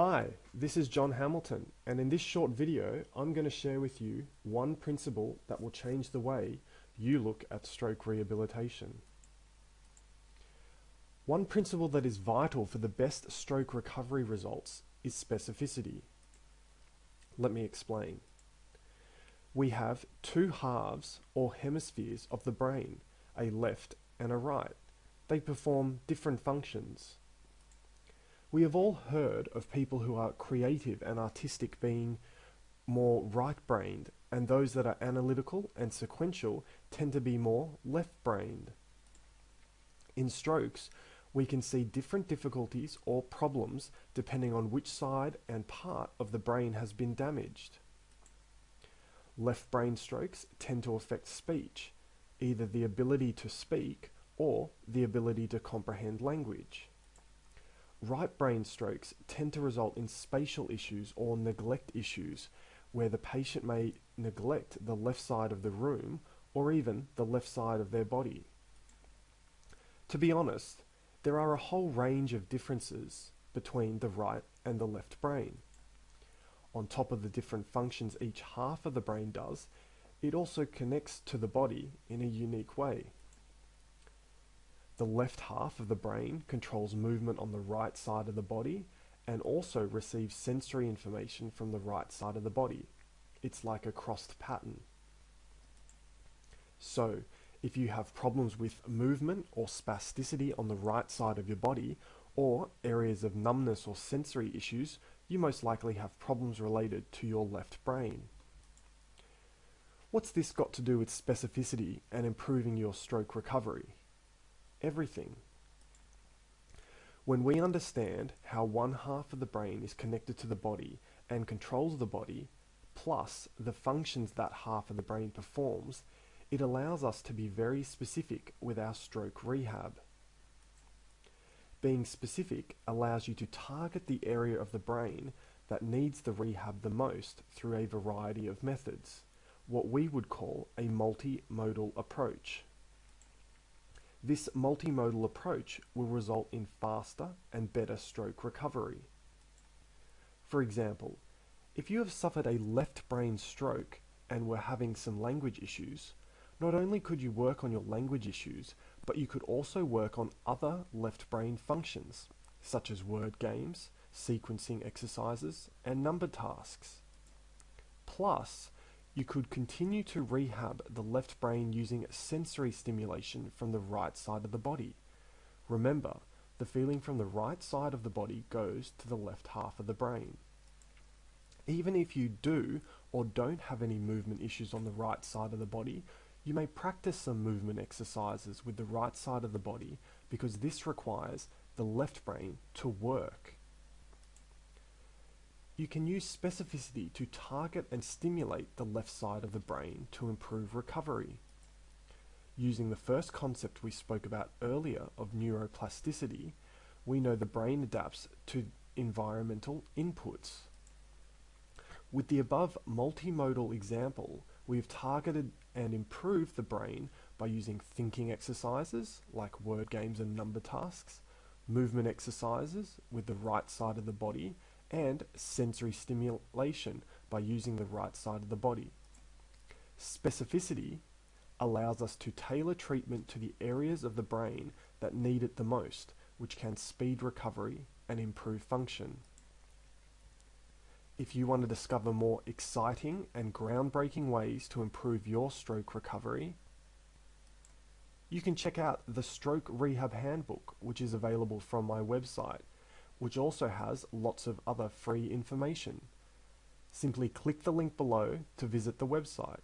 Hi, this is John Hamilton, and in this short video, I'm going to share with you one principle that will change the way you look at stroke rehabilitation. One principle that is vital for the best stroke recovery results is specificity. Let me explain. We have two halves or hemispheres of the brain, a left and a right. They perform different functions. We have all heard of people who are creative and artistic being more right-brained, and those that are analytical and sequential tend to be more left-brained. In strokes, we can see different difficulties or problems depending on which side and part of the brain has been damaged. Left brain strokes tend to affect speech, either the ability to speak or the ability to comprehend language. Right brain strokes tend to result in spatial issues or neglect issues, where the patient may neglect the left side of the room or even the left side of their body. To be honest, there are a whole range of differences between the right and the left brain. On top of the different functions each half of the brain does, it also connects to the body in a unique way. The left half of the brain controls movement on the right side of the body and also receives sensory information from the right side of the body. It's like a crossed pattern. So, if you have problems with movement or spasticity on the right side of your body, or areas of numbness or sensory issues, you most likely have problems related to your left brain. What's this got to do with specificity and improving your stroke recovery? Everything. When we understand how one half of the brain is connected to the body and controls the body, plus the functions that half of the brain performs, it allows us to be very specific with our stroke rehab. Being specific allows you to target the area of the brain that needs the rehab the most through a variety of methods, what we would call a multimodal approach. This multimodal approach will result in faster and better stroke recovery. For example, if you have suffered a left brain stroke and were having some language issues, not only could you work on your language issues, but you could also work on other left brain functions, such as word games, sequencing exercises, and number tasks. Plus, you could continue to rehab the left brain using sensory stimulation from the right side of the body. Remember, the feeling from the right side of the body goes to the left half of the brain. Even if you do or don't have any movement issues on the right side of the body, you may practice some movement exercises with the right side of the body because this requires the left brain to work. You can use specificity to target and stimulate the left side of the brain to improve recovery. Using the first concept we spoke about earlier of neuroplasticity, we know the brain adapts to environmental inputs. With the above multimodal example, we have targeted and improved the brain by using thinking exercises like word games and number tasks, movement exercises with the right side of the body, and sensory stimulation by using the right side of the body. Specificity allows us to tailor treatment to the areas of the brain that need it the most, which can speed recovery and improve function. If you want to discover more exciting and groundbreaking ways to improve your stroke recovery, you can check out the Stroke Rehab Handbook, which is available from my website, which also has lots of other free information. Simply click the link below to visit the website.